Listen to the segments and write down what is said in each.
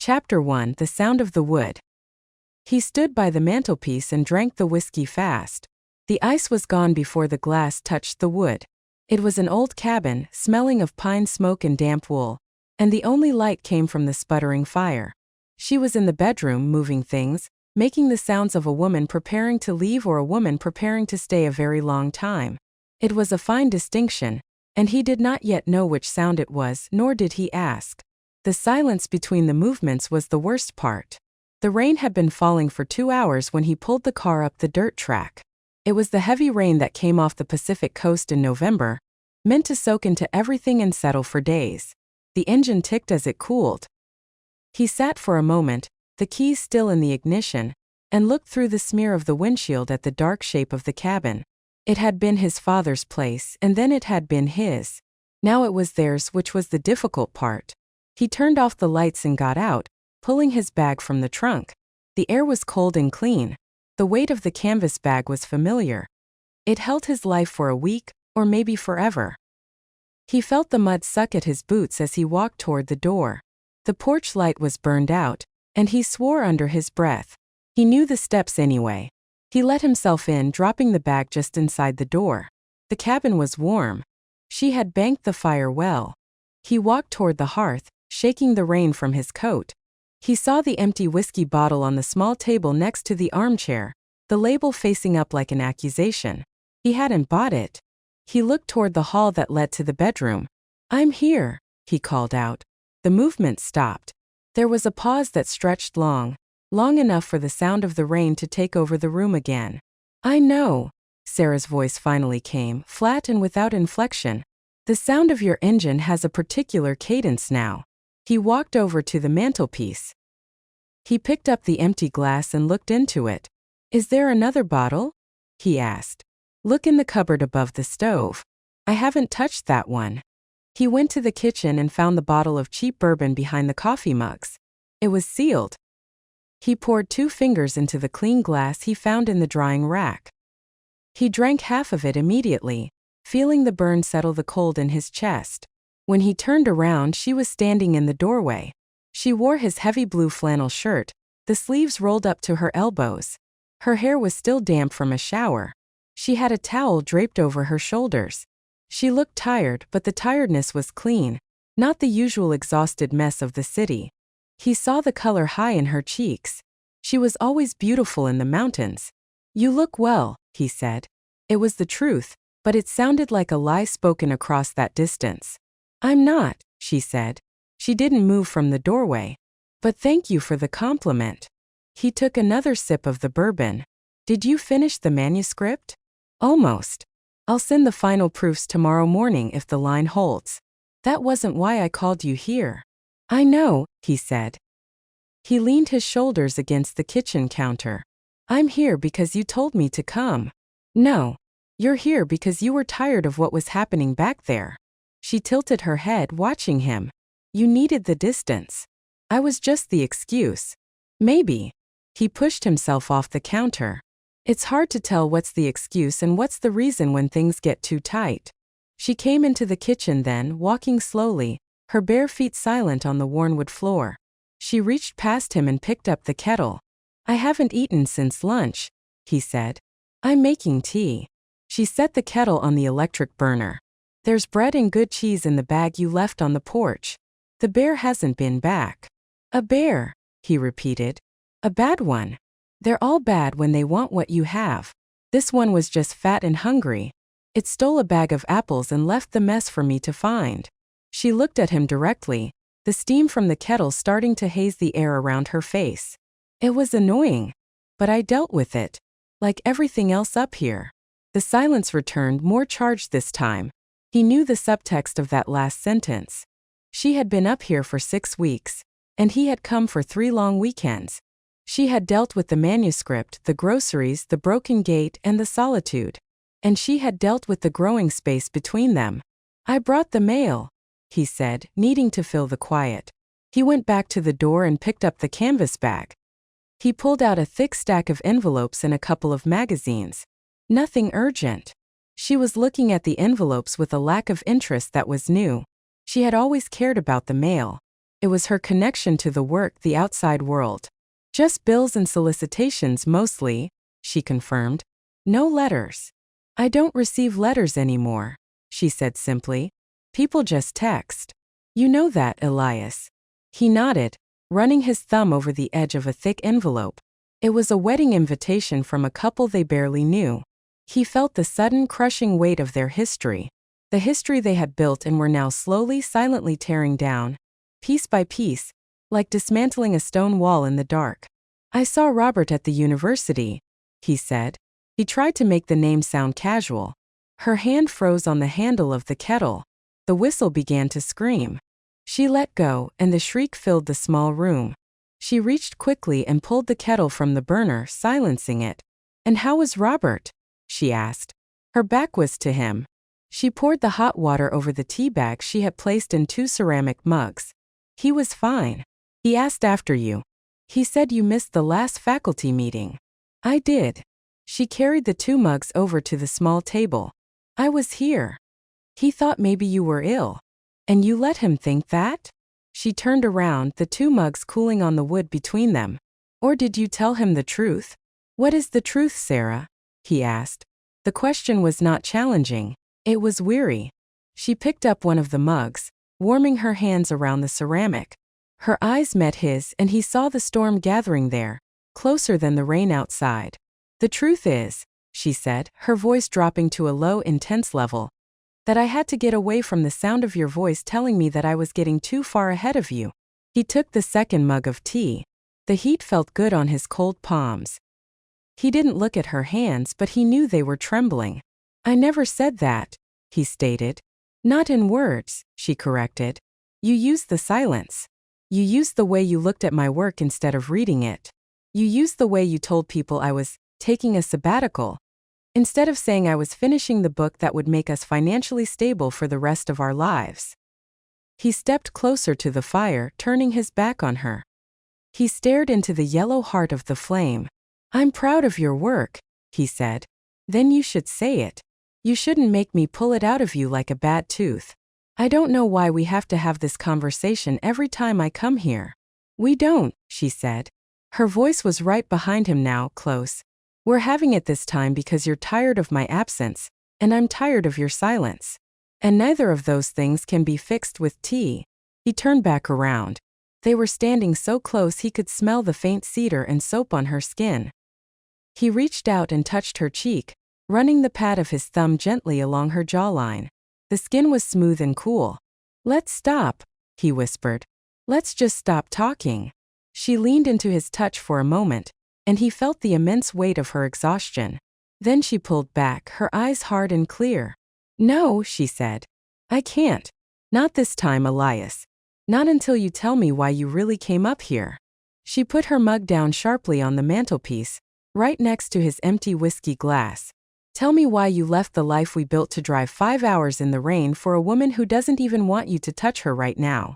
Chapter 1: The Sound of the Wood. He stood by the mantelpiece and drank the whiskey fast. The ice was gone before the glass touched the wood. It was an old cabin, smelling of pine smoke and damp wool, and the only light came from the sputtering fire. She was in the bedroom, moving things, making the sounds of a woman preparing to leave or a woman preparing to stay a very long time. It was a fine distinction, and he did not yet know which sound it was, nor did he ask. The silence between the movements was the worst part. The rain had been falling for 2 hours when he pulled the car up the dirt track. It was the heavy rain that came off the Pacific coast in November, meant to soak into everything and settle for days. The engine ticked as it cooled. He sat for a moment, the keys still in the ignition, and looked through the smear of the windshield at the dark shape of the cabin. It had been his father's place, and then it had been his. Now it was theirs, which was the difficult part. He turned off the lights and got out, pulling his bag from the trunk. The air was cold and clean. The weight of the canvas bag was familiar. It held his life for a week, or maybe forever. He felt the mud suck at his boots as he walked toward the door. The porch light was burned out, and he swore under his breath. He knew the steps anyway. He let himself in, dropping the bag just inside the door. The cabin was warm. She had banked the fire well. He walked toward the hearth, shaking the rain from his coat. He saw the empty whiskey bottle on the small table next to the armchair, the label facing up like an accusation. He hadn't bought it. He looked toward the hall that led to the bedroom. "I'm here," he called out. The movement stopped. There was a pause that stretched long enough for the sound of the rain to take over the room again. "I know," Sarah's voice finally came, flat and without inflection. "The sound of your engine has a particular cadence now." He walked over to the mantelpiece. He picked up the empty glass and looked into it. "Is there another bottle?" he asked. "Look in the cupboard above the stove." "I haven't touched that one." He went to the kitchen and found the bottle of cheap bourbon behind the coffee mugs. It was sealed. He poured 2 fingers into the clean glass he found in the drying rack. He drank half of it immediately, feeling the burn settle the cold in his chest. When he turned around, she was standing in the doorway. She wore his heavy blue flannel shirt, the sleeves rolled up to her elbows. Her hair was still damp from a shower. She had a towel draped over her shoulders. She looked tired, but the tiredness was clean, not the usual exhausted mess of the city. He saw the color high in her cheeks. She was always beautiful in the mountains. "You look well," he said. It was the truth, but it sounded like a lie spoken across that distance. "I'm not," she said. She didn't move from the doorway. "But thank you for the compliment." He took another sip of the bourbon. "Did you finish the manuscript?" "Almost. I'll send the final proofs tomorrow morning if the line holds." "That wasn't why I called you here." "I know," he said. He leaned his shoulders against the kitchen counter. "I'm here because you told me to come." "No. You're here because you were tired of what was happening back there." She tilted her head, watching him. "You needed the distance." "I was just the excuse." "Maybe." He pushed himself off the counter. It's hard to tell what's the excuse and what's the reason when things get too tight. She came into the kitchen then, walking slowly, her bare feet silent on the worn wood floor. She reached past him and picked up the kettle. "I haven't eaten since lunch," he said. "I'm making tea." She set the kettle on the electric burner. "There's bread and good cheese in the bag you left on the porch. The bear hasn't been back." "A bear," he repeated. "A bad one. They're all bad when they want what you have. This one was just fat and hungry. It stole a bag of apples and left the mess for me to find." She looked at him directly, the steam from the kettle starting to haze the air around her face. "It was annoying. But I dealt with it. Like everything else up here." The silence returned, more charged this time. He knew the subtext of that last sentence. She had been up here for 6 weeks, and he had come for 3 long weekends. She had dealt with the manuscript, the groceries, the broken gate, and the solitude. And she had dealt with the growing space between them. "I brought the mail," he said, needing to fill the quiet. He went back to the door and picked up the canvas bag. He pulled out a thick stack of envelopes and a couple of magazines. Nothing urgent. She was looking at the envelopes with a lack of interest that was new. She had always cared about the mail. It was her connection to the work, the outside world. Just bills and solicitations mostly, she confirmed. No letters. I don't receive letters anymore, she said simply. People just text. You know that, Elias. He nodded, running his thumb over the edge of a thick envelope. It was a wedding invitation from a couple they barely knew. He felt the sudden crushing weight of their history. The history they had built and were now slowly, silently tearing down, piece by piece, like dismantling a stone wall in the dark. I saw Robert at the university, he said. He tried to make the name sound casual. Her hand froze on the handle of the kettle. The whistle began to scream. She let go, and the shriek filled the small room. She reached quickly and pulled the kettle from the burner, silencing it. And how was Robert? She asked. Her back was to him. She poured the hot water over the tea bag she had placed in 2 ceramic mugs. He was fine. He asked after you. He said you missed the last faculty meeting. I did. She carried the 2 mugs over to the small table. I was here. He thought maybe you were ill. And you let him think that? She turned around, the 2 mugs cooling on the wood between them. Or did you tell him the truth? What is the truth, Sarah? He asked. The question was not challenging. It was weary. She picked up one of the mugs, warming her hands around the ceramic. Her eyes met his, and he saw the storm gathering there, closer than the rain outside. The truth is, she said, her voice dropping to a low, intense level, that I had to get away from the sound of your voice telling me that I was getting too far ahead of you. He took the second mug of tea. The heat felt good on his cold palms. He didn't look at her hands, but he knew they were trembling. I never said that, he stated. Not in words, she corrected. You used the silence. You used the way you looked at my work instead of reading it. You used the way you told people I was taking a sabbatical, instead of saying I was finishing the book that would make us financially stable for the rest of our lives. He stepped closer to the fire, turning his back on her. He stared into the yellow heart of the flame. I'm proud of your work, he said. Then you should say it. You shouldn't make me pull it out of you like a bad tooth. I don't know why we have to have this conversation every time I come here. We don't, she said. Her voice was right behind him now, close. We're having it this time because you're tired of my absence, and I'm tired of your silence. And neither of those things can be fixed with tea. He turned back around. They were standing so close he could smell the faint cedar and soap on her skin. He reached out and touched her cheek, running the pad of his thumb gently along her jawline. The skin was smooth and cool. Let's stop, he whispered. Let's just stop talking. She leaned into his touch for a moment, and he felt the immense weight of her exhaustion. Then she pulled back, her eyes hard and clear. No, she said. I can't. Not this time, Elias. Not until you tell me why you really came up here. She put her mug down sharply on the mantelpiece, right next to his empty whiskey glass. Tell me why you left the life we built to drive 5 hours in the rain for a woman who doesn't even want you to touch her right now.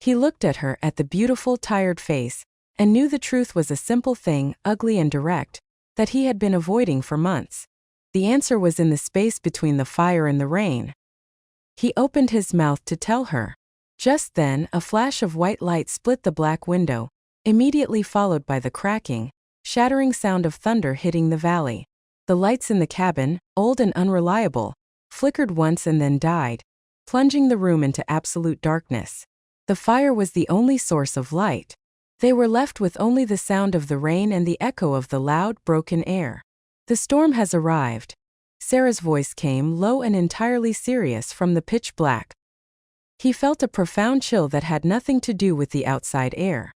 He looked at her, at the beautiful, tired face, and knew the truth was a simple thing, ugly and direct, that he had been avoiding for months. The answer was in the space between the fire and the rain. He opened his mouth to tell her. Just then, a flash of white light split the black window, immediately followed by the cracking, shattering sound of thunder hitting the valley. The lights in the cabin, old and unreliable, flickered once and then died, plunging the room into absolute darkness. The fire was the only source of light. They were left with only the sound of the rain and the echo of the loud, broken air. The storm has arrived. Sarah's voice came, low and entirely serious, from the pitch black. He felt a profound chill that had nothing to do with the outside air.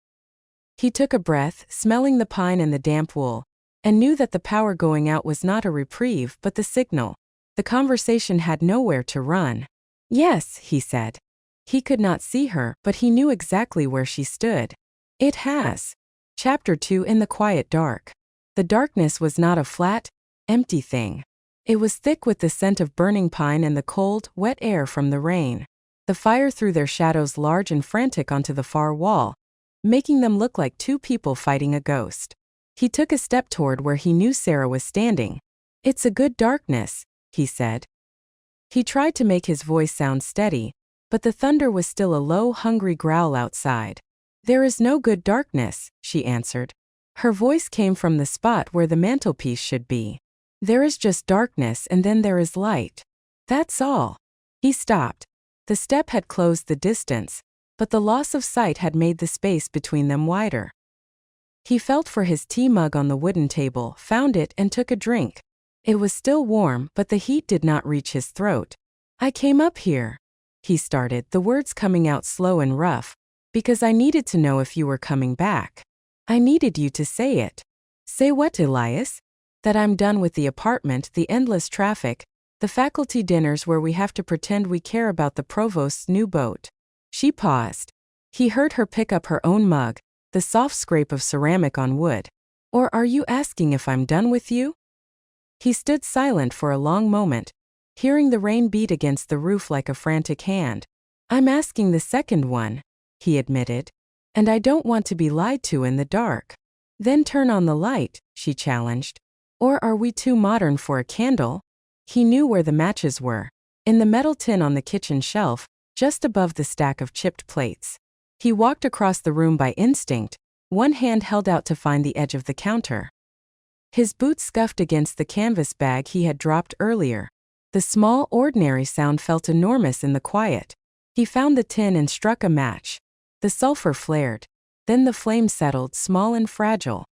He took a breath, smelling the pine and the damp wool, and knew that the power going out was not a reprieve but the signal. The conversation had nowhere to run. Yes, he said. He could not see her, but he knew exactly where she stood. It has. Chapter 2. In the quiet dark. The darkness was not a flat, empty thing. It was thick with the scent of burning pine and the cold, wet air from the rain. The fire threw their shadows large and frantic onto the far wall, making them look like 2 people fighting a ghost. He took a step toward where he knew Sarah was standing. It's a good darkness, he said. He tried to make his voice sound steady, but the thunder was still a low, hungry growl outside. "There is no good darkness," she answered. Her voice came from the spot where the mantelpiece should be. "There is just darkness and then there is light. That's all." He stopped. The step had closed the distance, but the loss of sight had made the space between them wider. He felt for his tea mug on the wooden table, found it, and took a drink. It was still warm, but the heat did not reach his throat. "I came up here," he started, the words coming out slow and rough, "because I needed to know if you were coming back. I needed you to say it." "Say what, Elias?" "That I'm done with the apartment, the endless traffic, the faculty dinners where we have to pretend we care about the provost's new boat." She paused. He heard her pick up her own mug, the soft scrape of ceramic on wood. "Or are you asking if I'm done with you?" He stood silent for a long moment, hearing the rain beat against the roof like a frantic hand. "I'm asking the second one," he admitted. "And I don't want to be lied to in the dark." "Then turn on the light," she challenged. "Or are we too modern for a candle?" He knew where the matches were, in the metal tin on the kitchen shelf, just above the stack of chipped plates. He walked across the room by instinct, one hand held out to find the edge of the counter. His boots scuffed against the canvas bag he had dropped earlier. The small, ordinary sound felt enormous in the quiet. He found the tin and struck a match. The sulfur flared. Then the flame settled, small and fragile.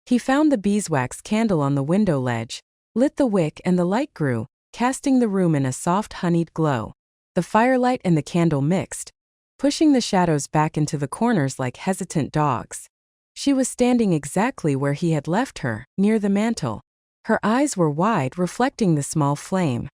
He found the beeswax candle on the window ledge, lit the wick, and the light grew, casting the room in a soft, honeyed glow. The firelight and the candle mixed, pushing the shadows back into the corners like hesitant dogs. She was standing exactly where he had left her, near the mantel. Her eyes were wide, reflecting the small flame.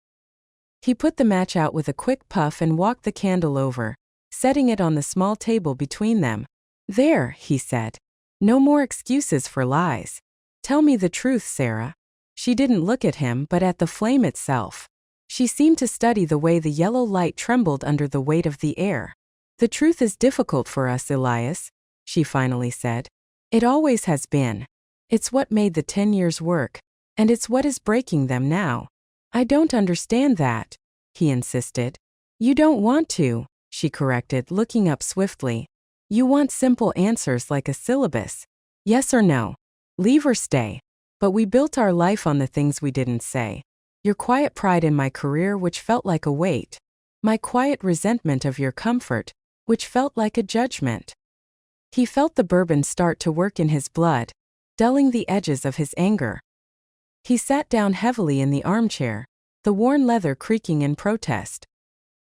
He put the match out with a quick puff and walked the candle over, setting it on the small table between them. "There," he said. "No more excuses for lies. Tell me the truth, Sarah." She didn't look at him, but at the flame itself. She seemed to study the way the yellow light trembled under the weight of the air. "The truth is difficult for us, Elias," she finally said. "It always has been. It's what made the 10 years work, and it's what is breaking them now." "I don't understand that," he insisted. "You don't want to," she corrected, looking up swiftly. "You want simple answers like a syllabus. Yes or no. Leave or stay. But we built our life on the things we didn't say. Your quiet pride in my career, which felt like a weight. My quiet resentment of your comfort, which felt like a judgment." He felt the bourbon start to work in his blood, dulling the edges of his anger. He sat down heavily in the armchair, the worn leather creaking in protest.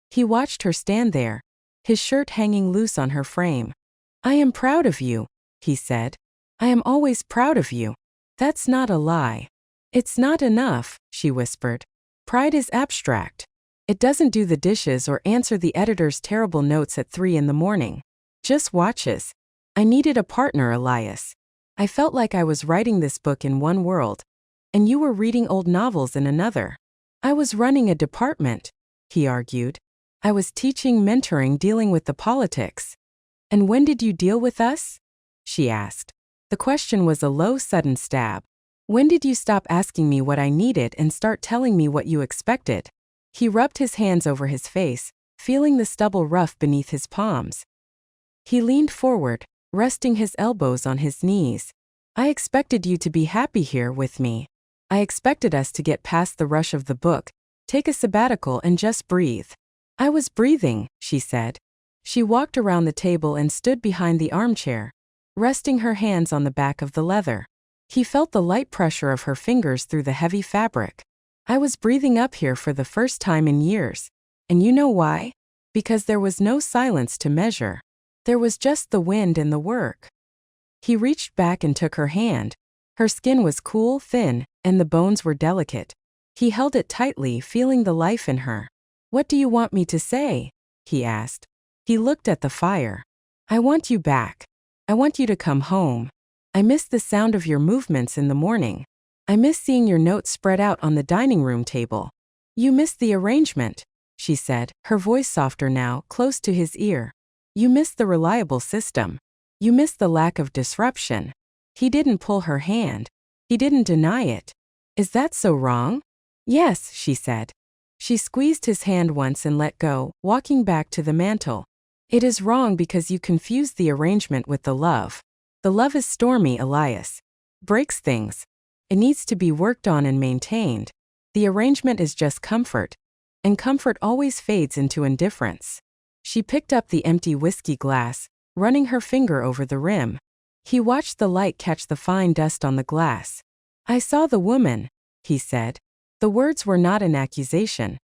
He watched her stand there, his shirt hanging loose on her frame. "I am proud of you," he said. "I am always proud of you. That's not a lie." "It's not enough," she whispered. "Pride is abstract. It doesn't do the dishes or answer the editor's terrible notes at 3 in the morning. Just watches. I needed a partner, Elias. I felt like I was writing this book in one world, and you were reading old novels in another. I was running a department," he argued. "I was teaching, mentoring, dealing with the politics." "And when did you deal with us?" she asked. The question was a low, sudden stab. "When did you stop asking me what I needed and start telling me what you expected?" He rubbed his hands over his face, feeling the stubble rough beneath his palms. He leaned forward, resting his elbows on his knees. "I expected you to be happy here with me. I expected us to get past the rush of the book, take a sabbatical and just breathe." "I was breathing," she said. She walked around the table and stood behind the armchair, resting her hands on the back of the leather. He felt the light pressure of her fingers through the heavy fabric. "I was breathing up here for the first time in years. And you know why? Because there was no silence to measure. There was just the wind and the work." He reached back and took her hand. Her skin was cool, thin, and the bones were delicate. He held it tightly, feeling the life in her. "What do you want me to say?" he asked. He looked at the fire. "I want you back. I want you to come home. I miss the sound of your movements in the morning. I miss seeing your notes spread out on the dining room table. You miss the arrangement," she said, her voice softer now, close to his ear. "You miss the reliable system. You miss the lack of disruption." He didn't pull her hand. He didn't deny it. "Is that so wrong?" "Yes," she said. She squeezed his hand once and let go, walking back to the mantel. It is wrong because you confuse the arrangement with the love. The love is stormy, Elias. Breaks things. It needs to be worked on and maintained. The arrangement is just comfort. And comfort always fades into indifference. She picked up the empty whiskey glass, running her finger over the rim. He watched the light catch the fine dust on the glass. I saw the woman, he said. The words were not an accusation.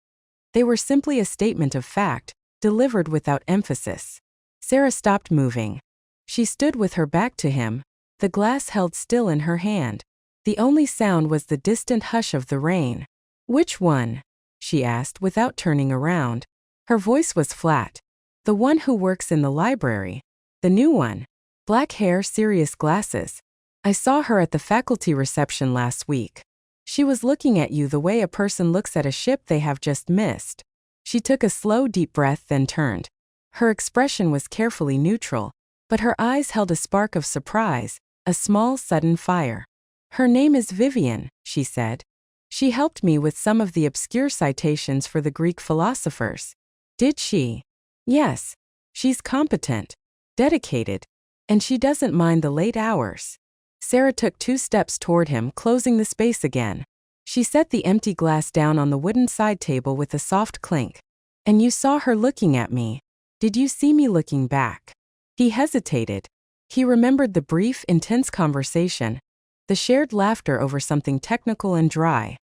They were simply a statement of fact, delivered without emphasis. Sarah stopped moving. She stood with her back to him, the glass held still in her hand. The only sound was the distant hush of the rain. Which one? She asked without turning around. Her voice was flat. The one who works in the library. The new one. Black hair, serious glasses. I saw her at the faculty reception last week. She was looking at you the way a person looks at a ship they have just missed. She took a slow, deep breath, then turned. Her expression was carefully neutral, but her eyes held a spark of surprise, a small, sudden fire. Her name is Vivian, she said. She helped me with some of the obscure citations for the Greek philosophers. Did she? Yes. She's competent, dedicated, and she doesn't mind the late hours. Sarah took 2 steps toward him, closing the space again. She set the empty glass down on the wooden side table with a soft clink. And you saw her looking at me. Did you see me looking back? He hesitated. He remembered the brief, intense conversation, the shared laughter over something technical and dry.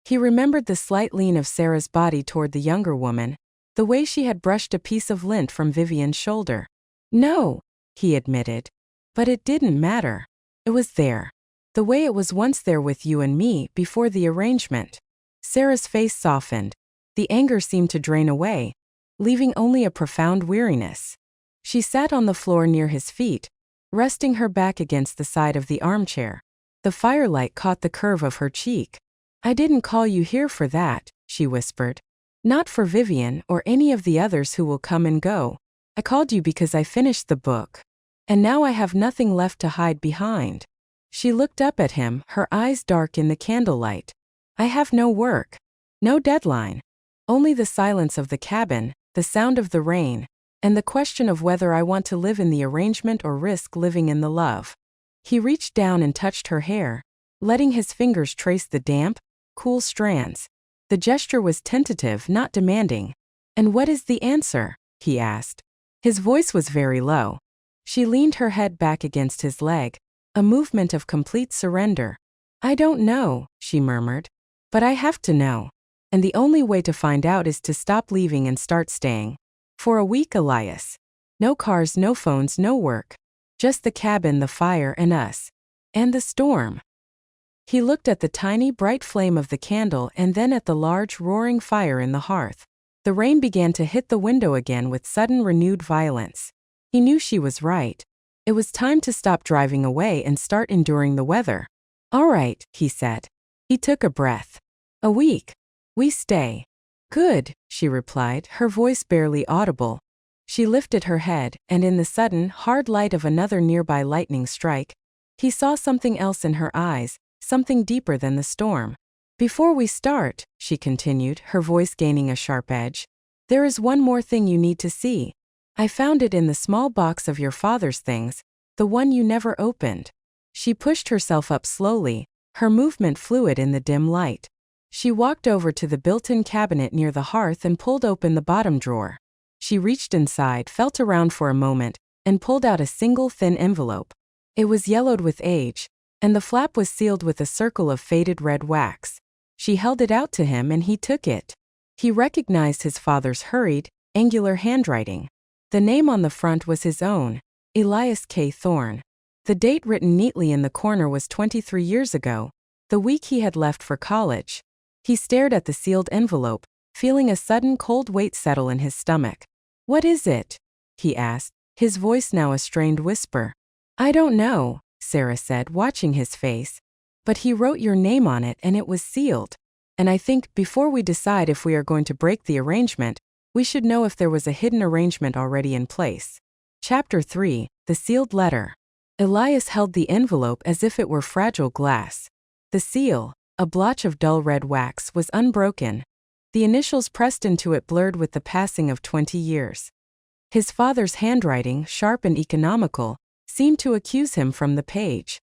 He remembered the slight lean of Sarah's body toward the younger woman, the way she had brushed a piece of lint from Vivian's shoulder. No, he admitted. But it didn't matter. It was there. The way it was once there with you and me before the arrangement. Sarah's face softened. The anger seemed to drain away, leaving only a profound weariness. She sat on the floor near his feet, resting her back against the side of the armchair. The firelight caught the curve of her cheek. I didn't call you here for that, she whispered. Not for Vivian or any of the others who will come and go. I called you because I finished the book. And now I have nothing left to hide behind. She looked up at him, her eyes dark in the candlelight. I have no work. No deadline. Only the silence of the cabin, the sound of the rain, and the question of whether I want to live in the arrangement or risk living in the love. He reached down and touched her hair, letting his fingers trace the damp, cool strands. The gesture was tentative, not demanding. And what is the answer? He asked. His voice was very low. She leaned her head back against his leg, a movement of complete surrender. I don't know, she murmured. But I have to know. And the only way to find out is to stop leaving and start staying. For a week, Elias. No cars, no phones, no work. Just the cabin, the fire, and us. And the storm. He looked at the tiny, bright flame of the candle and then at the large, roaring fire in the hearth. The rain began to hit the window again with sudden, renewed violence. He knew she was right. It was time to stop driving away and start enduring the weather. All right, he said. He took a breath. A week. We stay. Good, she replied, her voice barely audible. She lifted her head, and in the sudden, hard light of another nearby lightning strike, he saw something else in her eyes, something deeper than the storm. Before we start, she continued, her voice gaining a sharp edge, there is one more thing you need to see. I found it in the small box of your father's things, the one you never opened. She pushed herself up slowly, her movement fluid in the dim light. She walked over to the built-in cabinet near the hearth and pulled open the bottom drawer. She reached inside, felt around for a moment, and pulled out a single thin envelope. It was yellowed with age, and the flap was sealed with a circle of faded red wax. She held it out to him and he took it. He recognized his father's hurried, angular handwriting. The name on the front was his own, Elias K. Thorne. The date written neatly in the corner was 23 years ago, the week he had left for college. He stared at the sealed envelope, feeling a sudden cold weight settle in his stomach. What is it? He asked, his voice now a strained whisper. I don't know, Sarah said, watching his face. But he wrote your name on it and it was sealed. And I think, before we decide if we are going to break the arrangement, we should know if there was a hidden arrangement already in place. Chapter 3, The Sealed Letter. Elias held the envelope as if it were fragile glass. The seal, a blotch of dull red wax, was unbroken. The initials pressed into it blurred with the passing of 20 years. His father's handwriting, sharp and economical, seemed to accuse him from the page.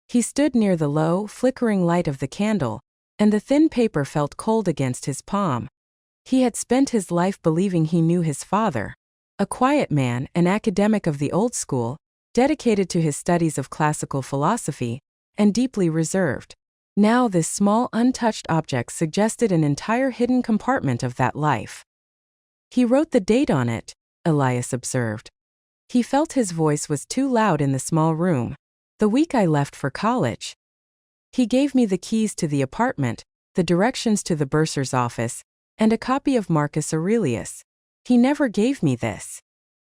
He stood near the low, flickering light of the candle, and the thin paper felt cold against his palm. He had spent his life believing he knew his father. A quiet man, an academic of the old school, dedicated to his studies of classical philosophy, and deeply reserved. Now this small, untouched object suggested an entire hidden compartment of that life. He wrote the date on it, Elias observed. He felt his voice was too loud in the small room. The week I left for college. He gave me the keys to the apartment, the directions to the bursar's office, and a copy of Marcus Aurelius. He never gave me this.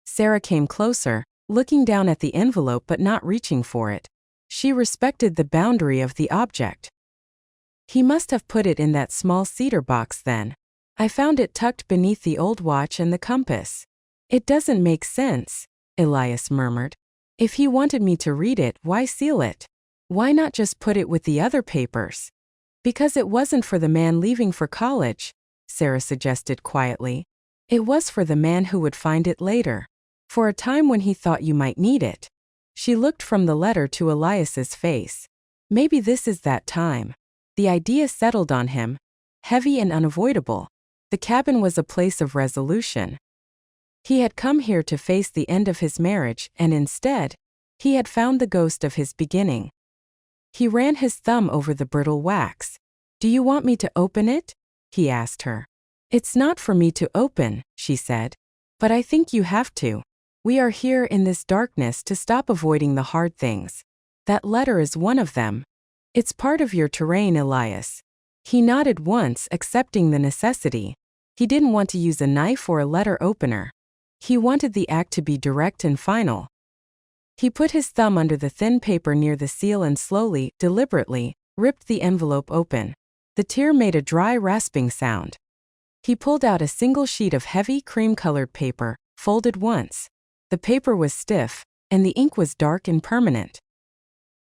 Sarah came closer, looking down at the envelope but not reaching for it. She respected the boundary of the object. He must have put it in that small cedar box then. I found it tucked beneath the old watch and the compass. It doesn't make sense, Elias murmured. If he wanted me to read it, why seal it? Why not just put it with the other papers? Because it wasn't for the man leaving for college, Sarah suggested quietly. It was for the man who would find it later. For a time when he thought you might need it. She looked from the letter to Elias's face. Maybe this is that time. The idea settled on him, heavy and unavoidable. The cabin was a place of resolution. He had come here to face the end of his marriage, and instead, he had found the ghost of his beginning. He ran his thumb over the brittle wax. Do you want me to open it? He asked her. It's not for me to open, she said. But I think you have to. We are here in this darkness to stop avoiding the hard things. That letter is one of them. It's part of your terrain, Elias. He nodded once, accepting the necessity. He didn't want to use a knife or a letter opener. He wanted the act to be direct and final. He put his thumb under the thin paper near the seal and slowly, deliberately, ripped the envelope open. The tear made a dry, rasping sound. He pulled out a single sheet of heavy, cream-colored paper, folded once. The paper was stiff, and the ink was dark and permanent.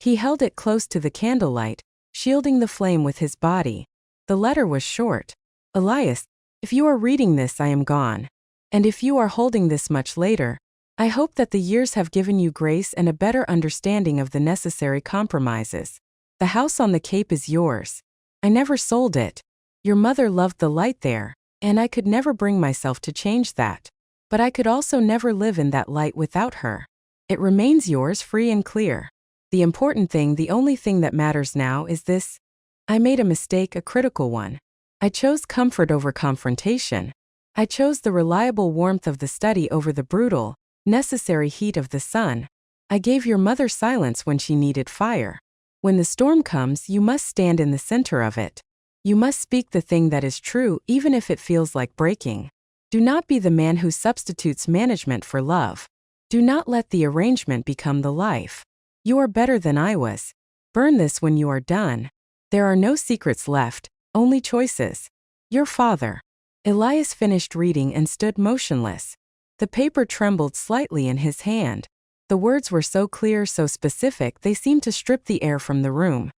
He held it close to the candlelight, shielding the flame with his body. The letter was short. Elias, if you are reading this, I am gone. And if you are holding this much later, I hope that the years have given you grace and a better understanding of the necessary compromises. The house on the Cape is yours. I never sold it. Your mother loved the light there, and I could never bring myself to change that. But I could also never live in that light without her. It remains yours free and clear. The important thing, the only thing that matters now is this. I made a mistake, a critical one. I chose comfort over confrontation. I chose the reliable warmth of the study over the brutal, necessary heat of the sun. I gave your mother silence when she needed fire. When the storm comes, you must stand in the center of it. You must speak the thing that is true, even if it feels like breaking. Do not be the man who substitutes management for love. Do not let the arrangement become the life. You are better than I was. Burn this when you are done. There are no secrets left, only choices. Your father. Elias finished reading and stood motionless. The paper trembled slightly in his hand. The words were so clear, so specific, they seemed to strip the air from the room.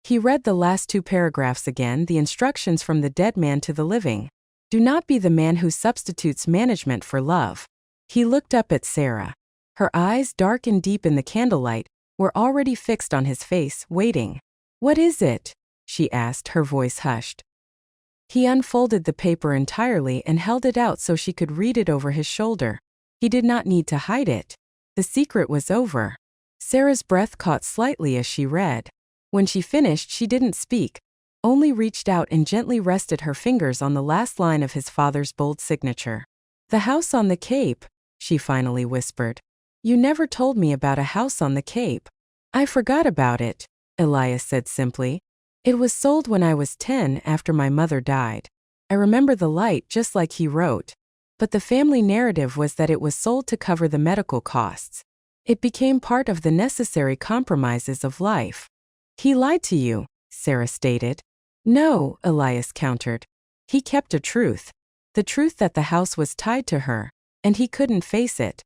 He read the last two paragraphs again, the instructions from the dead man to the living. Do not be the man who substitutes management for love. He looked up at Sarah. Her eyes, dark and deep in the candlelight, were already fixed on his face, waiting. What is it? She asked, her voice hushed. He unfolded the paper entirely and held it out so she could read it over his shoulder. He did not need to hide it. The secret was over. Sarah's breath caught slightly as she read. When she finished, she didn't speak, only reached out and gently rested her fingers on the last line of his father's bold signature. The house on the Cape, she finally whispered. You never told me about a house on the Cape. I forgot about it, Elias said simply. It was sold when I was 10 after my mother died. I remember the light just like he wrote. But the family narrative was that it was sold to cover the medical costs. It became part of the necessary compromises of life. He lied to you, Sarah stated. No, Elias countered. He kept a truth. The truth that the house was tied to her, and he couldn't face it.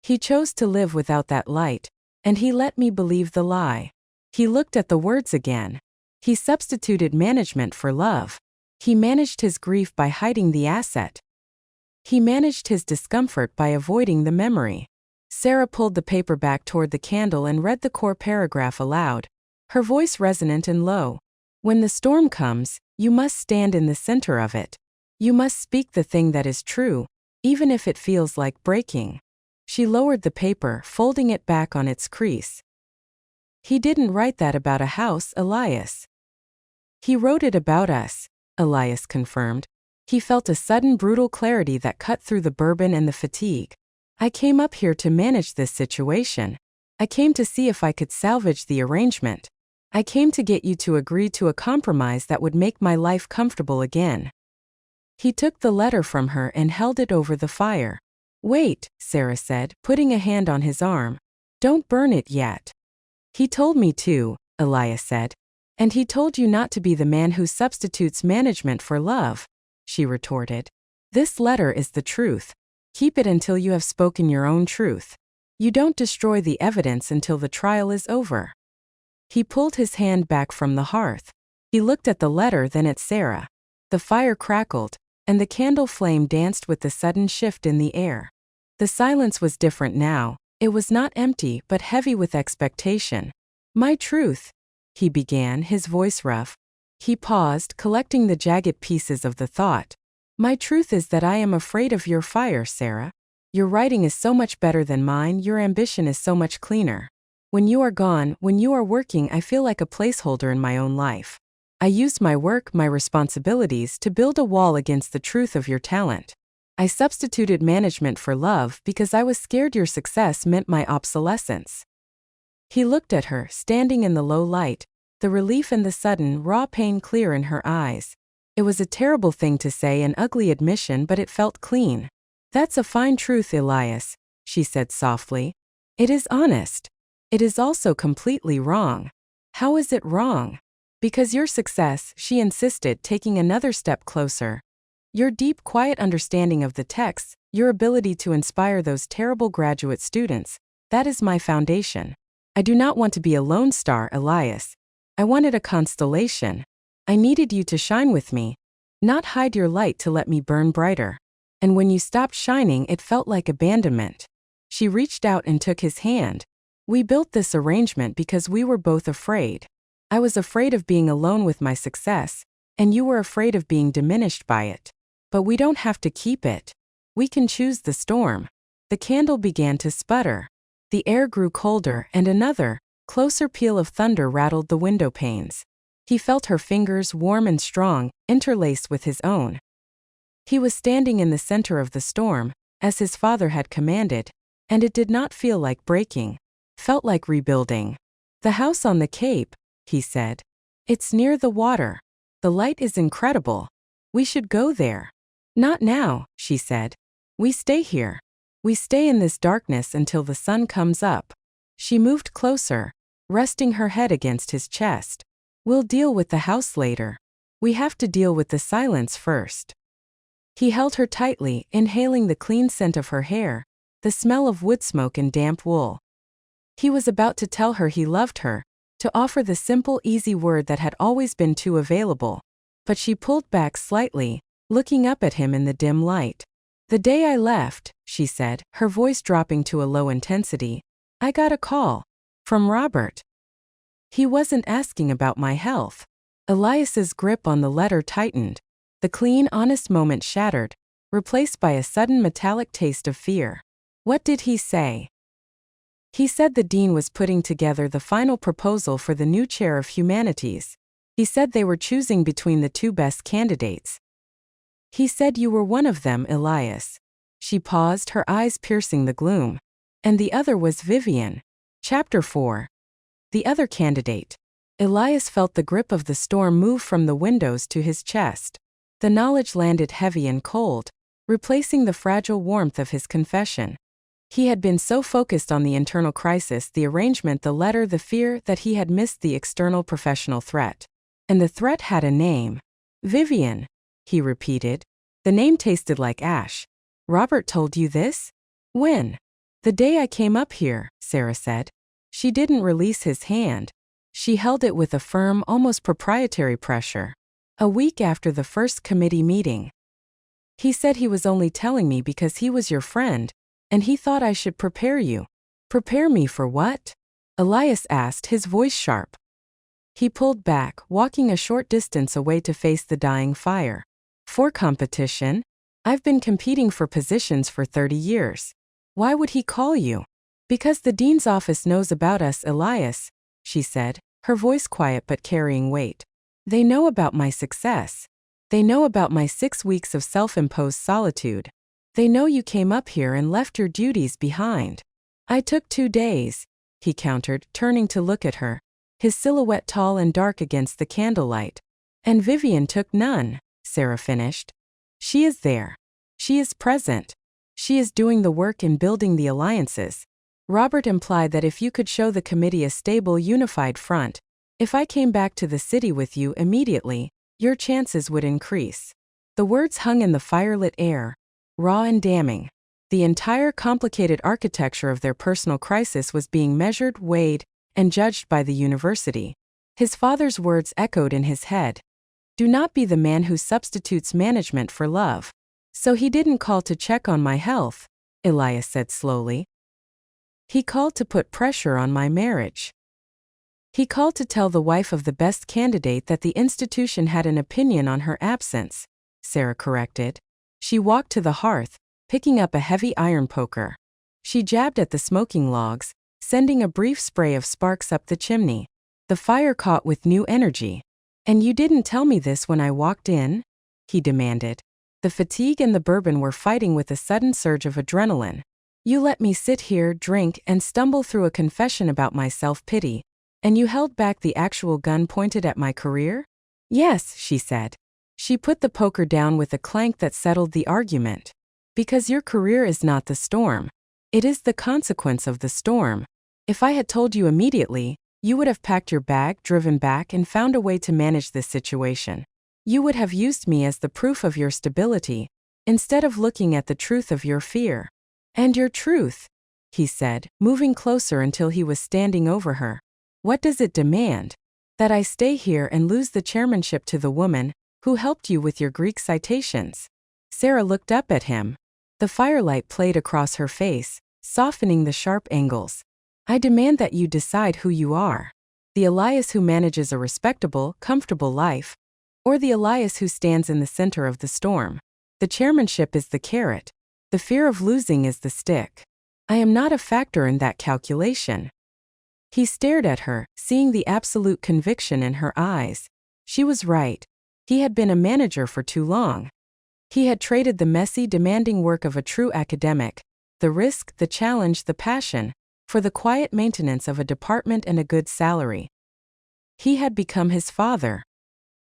He chose to live without that light, and he let me believe the lie. He looked at the words again. He substituted management for love. He managed his grief by hiding the asset. He managed his discomfort by avoiding the memory. Sarah pulled the paper back toward the candle and read the core paragraph aloud, her voice resonant and low. When the storm comes, you must stand in the center of it. You must speak the thing that is true, even if it feels like breaking. She lowered the paper, folding it back on its crease. He didn't write that about a house, Elias. He wrote it about us, Elias confirmed. He felt a sudden brutal clarity that cut through the bourbon and the fatigue. I came up here to manage this situation. I came to see if I could salvage the arrangement. I came to get you to agree to a compromise that would make my life comfortable again. He took the letter from her and held it over the fire. Wait, Sarah said, putting a hand on his arm. Don't burn it yet. He told me to, Elias said. And he told you not to be the man who substitutes management for love, she retorted. This letter is the truth. Keep it until you have spoken your own truth. You don't destroy the evidence until the trial is over. He pulled his hand back from the hearth. He looked at the letter, then at Sarah. The fire crackled, and the candle flame danced with the sudden shift in the air. The silence was different now. It was not empty but heavy with expectation. My truth, he began, his voice rough. He paused, collecting the jagged pieces of the thought. My truth is that I am afraid of your fire, Sarah. Your writing is so much better than mine, your ambition is so much cleaner. When you are gone, when you are working, I feel like a placeholder in my own life. I used my work, my responsibilities, to build a wall against the truth of your talent. I substituted management for love because I was scared your success meant my obsolescence. He looked at her, standing in the low light, the relief and the sudden, raw pain clear in her eyes. It was a terrible thing to say, an ugly admission, but it felt clean. That's a fine truth, Elias, she said softly. It is honest. It is also completely wrong. How is it wrong? Because your success, she insisted, taking another step closer. Your deep, quiet understanding of the texts, your ability to inspire those terrible graduate students, that is my foundation. I do not want to be a lone star, Elias. I wanted a constellation. I needed you to shine with me, not hide your light to let me burn brighter. And when you stopped shining, it felt like abandonment. She reached out and took his hand. We built this arrangement because we were both afraid. I was afraid of being alone with my success, and you were afraid of being diminished by it. But we don't have to keep it. We can choose the storm. The candle began to sputter. The air grew colder, and another, closer peal of thunder rattled the window panes. He felt her fingers, warm and strong, interlaced with his own. He was standing in the center of the storm, as his father had commanded, and it did not feel like breaking. Felt like rebuilding. The house on the Cape, he said. It's near the water. The light is incredible. We should go there. Not now, she said. We stay here. We stay in this darkness until the sun comes up. She moved closer, resting her head against his chest. We'll deal with the house later. We have to deal with the silence first. He held her tightly, inhaling the clean scent of her hair, the smell of wood smoke and damp wool. He was about to tell her he loved her, to offer the simple, easy word that had always been too available. But she pulled back slightly, looking up at him in the dim light. The day I left, she said, her voice dropping to a low intensity, I got a call. From Robert. He wasn't asking about my health. Elias's grip on the letter tightened. The clean, honest moment shattered, replaced by a sudden metallic taste of fear. What did he say? He said the dean was putting together the final proposal for the new chair of humanities. He said they were choosing between the two best candidates. He said you were one of them, Elias. She paused, her eyes piercing the gloom. And the other was Vivian. Chapter 4. The other candidate. Elias felt the grip of the storm move from the windows to his chest. The knowledge landed heavy and cold, replacing the fragile warmth of his confession. He had been so focused on the internal crisis, the arrangement, the letter, the fear, that he had missed the external professional threat. And the threat had a name. Vivian, he repeated. The name tasted like ash. Robert told you this? When? The day I came up here, Sarah said. She didn't release his hand. She held it with a firm, almost proprietary pressure. A week after the first committee meeting. He said he was only telling me because he was your friend, and he thought I should prepare you. Prepare me for what? Elias asked, his voice sharp. He pulled back, walking a short distance away to face the dying fire. For competition? I've been competing for positions for 30 years. Why would he call you? Because the dean's office knows about us, Elias, she said, her voice quiet but carrying weight. They know about my success. They know about my 6 weeks of self-imposed solitude. They know you came up here and left your duties behind. I took 2 days, he countered, turning to look at her, his silhouette tall and dark against the candlelight. And Vivian took none, Sarah finished. She is there. She is present. She is doing the work in building the alliances. Robert implied that if you could show the committee a stable, unified front, if I came back to the city with you immediately, your chances would increase. The words hung in the firelit air, raw and damning. The entire complicated architecture of their personal crisis was being measured, weighed, and judged by the university. His father's words echoed in his head. Do not be the man who substitutes management for love. So he didn't call to check on my health, Elias said slowly. He called to put pressure on my marriage. He called to tell the wife of the best candidate that the institution had an opinion on her absence, Sarah corrected. She walked to the hearth, picking up a heavy iron poker. She jabbed at the smoking logs, sending a brief spray of sparks up the chimney. The fire caught with new energy. And you didn't tell me this when I walked in? He demanded. The fatigue and the bourbon were fighting with a sudden surge of adrenaline. You let me sit here, drink, and stumble through a confession about my self-pity. And you held back the actual gun pointed at my career? Yes, she said. She put the poker down with a clank that settled the argument. Because your career is not the storm. It is the consequence of the storm. If I had told you immediately, you would have packed your bag, driven back, and found a way to manage this situation. You would have used me as the proof of your stability, instead of looking at the truth of your fear. And your truth, he said, moving closer until he was standing over her. What does it demand? That I stay here and lose the chairmanship to the woman who helped you with your Greek citations? Sarah looked up at him. The firelight played across her face, softening the sharp angles. I demand that you decide who you are. The Elias who manages a respectable, comfortable life, or the Elias who stands in the center of the storm. The chairmanship is the carrot. The fear of losing is the stick. I am not a factor in that calculation. He stared at her, seeing the absolute conviction in her eyes. She was right. He had been a manager for too long. He had traded the messy, demanding work of a true academic, the risk, the challenge, the passion, for the quiet maintenance of a department and a good salary. He had become his father.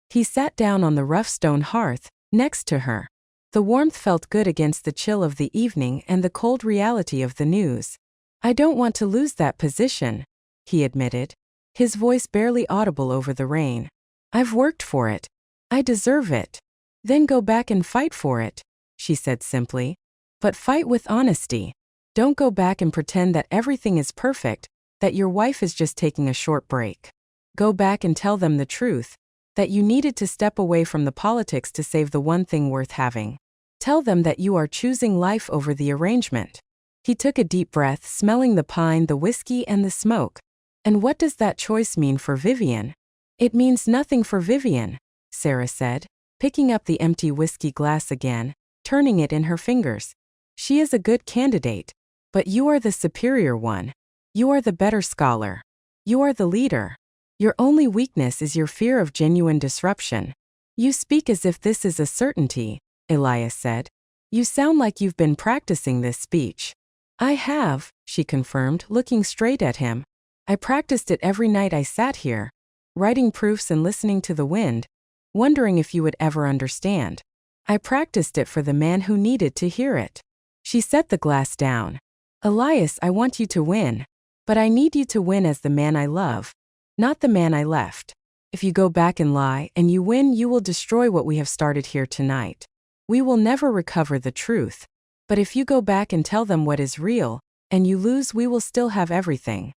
He sat down on the rough stone hearth, next to her. The warmth felt good against the chill of the evening and the cold reality of the news. I don't want to lose that position, he admitted, his voice barely audible over the rain. I've worked for it. I deserve it. Then go back and fight for it, she said simply. But fight with honesty. Don't go back and pretend that everything is perfect, that your wife is just taking a short break. Go back and tell them the truth, that you needed to step away from the politics to save the one thing worth having. Tell them that you are choosing life over the arrangement. He took a deep breath, smelling the pine, the whiskey, and the smoke. And what does that choice mean for Vivian? It means nothing for Vivian, Sarah said, picking up the empty whiskey glass again, turning it in her fingers. She is a good candidate, but you are the superior one. You are the better scholar. You are the leader. Your only weakness is your fear of genuine disruption. You speak as if this is a certainty, Elias said. You sound like you've been practicing this speech. I have, she confirmed, looking straight at him. I practiced it every night I sat here, writing proofs and listening to the wind, wondering if you would ever understand. I practiced it for the man who needed to hear it. She set the glass down. Elias, I want you to win. But I need you to win as the man I love, not the man I left. If you go back and lie and you win, you will destroy what we have started here tonight. We will never recover the truth. But if you go back and tell them what is real, and you lose, we will still have everything.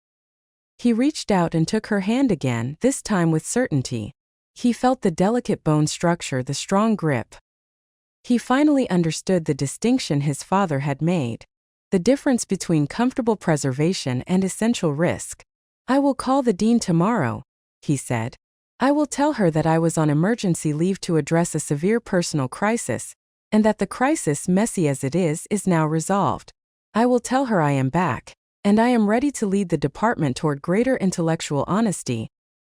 He reached out and took her hand again, this time with certainty. He felt the delicate bone structure, the strong grip. He finally understood the distinction his father had made. The difference between comfortable preservation and essential risk. "I will call the dean tomorrow," he said. "I will tell her that I was on emergency leave to address a severe personal crisis, and that the crisis, messy as it is now resolved. I will tell her I am back, and I am ready to lead the department toward greater intellectual honesty,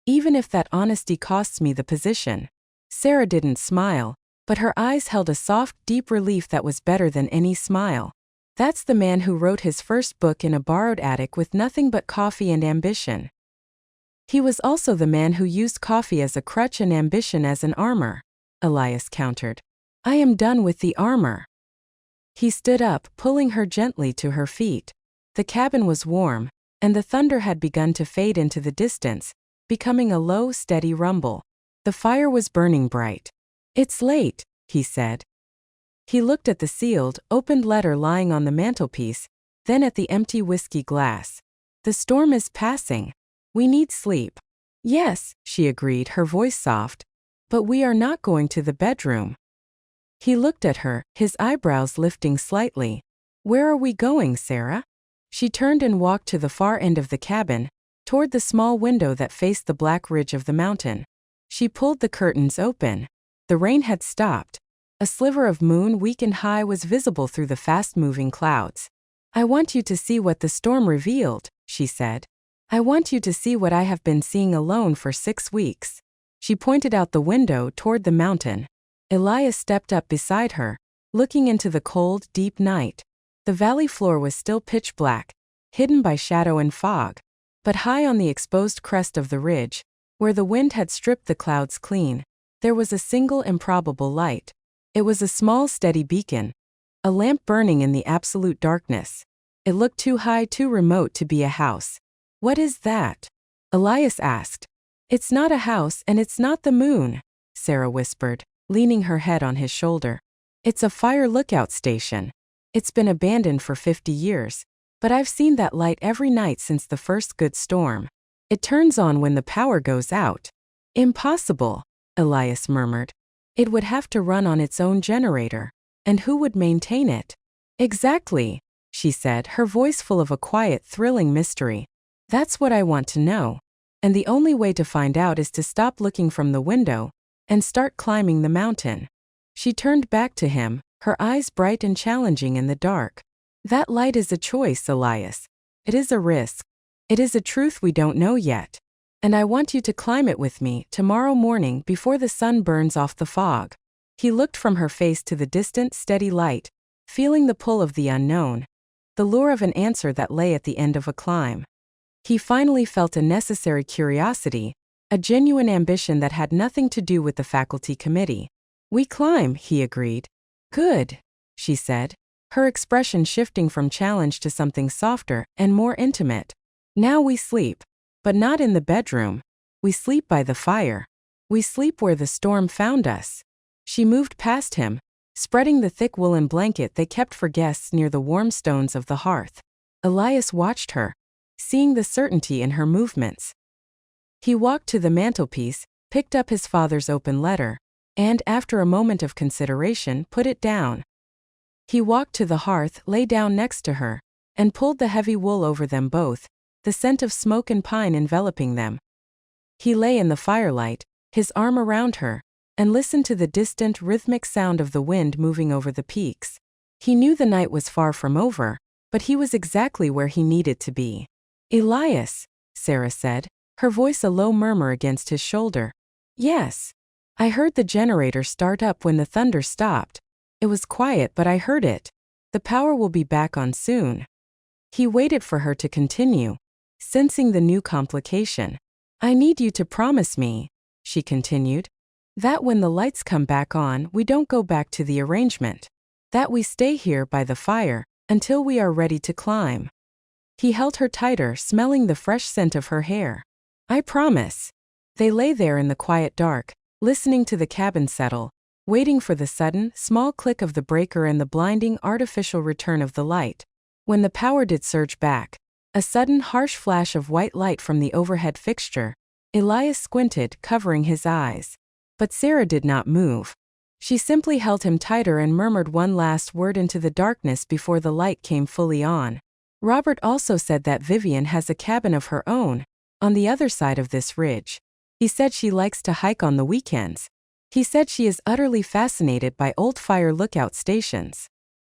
even if that honesty costs me the position." Sarah didn't smile, but her eyes held a soft, deep relief that was better than any smile. That's the man who wrote his first book in a borrowed attic with nothing but coffee and ambition. He was also the man who used coffee as a crutch and ambition as an armor, Elias countered. "I am done with the armor." He stood up, pulling her gently to her feet. The cabin was warm, and the thunder had begun to fade into the distance, becoming a low, steady rumble. The fire was burning bright. "It's late," he said. He looked at the sealed, opened letter lying on the mantelpiece, then at the empty whiskey glass. "The storm is passing. We need sleep." "Yes," she agreed, her voice soft. "But we are not going to the bedroom." He looked at her, his eyebrows lifting slightly. "Where are we going, Sarah?" She turned and walked to the far end of the cabin, toward the small window that faced the black ridge of the mountain. She pulled the curtains open. The rain had stopped. A sliver of moon, weak and high, was visible through the fast-moving clouds. "I want you to see what the storm revealed," she said. "I want you to see what I have been seeing alone for 6 weeks." She pointed out the window toward the mountain. Elias stepped up beside her, looking into the cold, deep night. The valley floor was still pitch black, hidden by shadow and fog. But high on the exposed crest of the ridge, where the wind had stripped the clouds clean, there was a single improbable light. It was a small, steady beacon, a lamp burning in the absolute darkness. It looked too high, too remote to be a house. "What is that?" Elias asked. "It's not a house and it's not the moon," Sarah whispered, leaning her head on his shoulder. "It's a fire lookout station. It's been abandoned for 50 years, but I've seen that light every night since the first good storm. It turns on when the power goes out." "Impossible," Elias murmured. "It would have to run on its own generator. And who would maintain it?" "Exactly," she said, her voice full of a quiet, thrilling mystery. "That's what I want to know. And the only way to find out is to stop looking from the window and start climbing the mountain." She turned back to him, her eyes bright and challenging in the dark. "That light is a choice, Elias. It is a risk. It is a truth we don't know yet. And I want you to climb it with me tomorrow morning before the sun burns off the fog." He looked from her face to the distant, steady light, feeling the pull of the unknown, the lure of an answer that lay at the end of a climb. He finally felt a necessary curiosity, a genuine ambition that had nothing to do with the faculty committee. "We climb," he agreed. "Good," she said, her expression shifting from challenge to something softer and more intimate. "Now we sleep. But not in the bedroom. We sleep by the fire. We sleep where the storm found us." She moved past him, spreading the thick woolen blanket they kept for guests near the warm stones of the hearth. Elias watched her, seeing the certainty in her movements. He walked to the mantelpiece, picked up his father's open letter, and, after a moment of consideration, put it down. He walked to the hearth, lay down next to her, and pulled the heavy wool over them both, the scent of smoke and pine enveloping them. He lay in the firelight, his arm around her, and listened to the distant, rhythmic sound of the wind moving over the peaks. He knew the night was far from over, but he was exactly where he needed to be. "Elias," Sarah said, her voice a low murmur against his shoulder. "Yes. I heard the generator start up when the thunder stopped. It was quiet, but I heard it. The power will be back on soon." He waited for her to continue, sensing the new complication. "I need you to promise me," she continued, "that when the lights come back on, we don't go back to the arrangement. That we stay here by the fire until we are ready to climb." He held her tighter, smelling the fresh scent of her hair. "I promise." They lay there in the quiet dark, listening to the cabin settle, waiting for the sudden, small click of the breaker and the blinding, artificial return of the light. When the power did surge back, a sudden, harsh flash of white light from the overhead fixture, Elias squinted, covering his eyes. But Sarah did not move. She simply held him tighter and murmured one last word into the darkness before the light came fully on. Robert also said that Vivian has a cabin of her own, on the other side of this ridge. He said she likes to hike on the weekends. He said she is utterly fascinated by old fire lookout stations.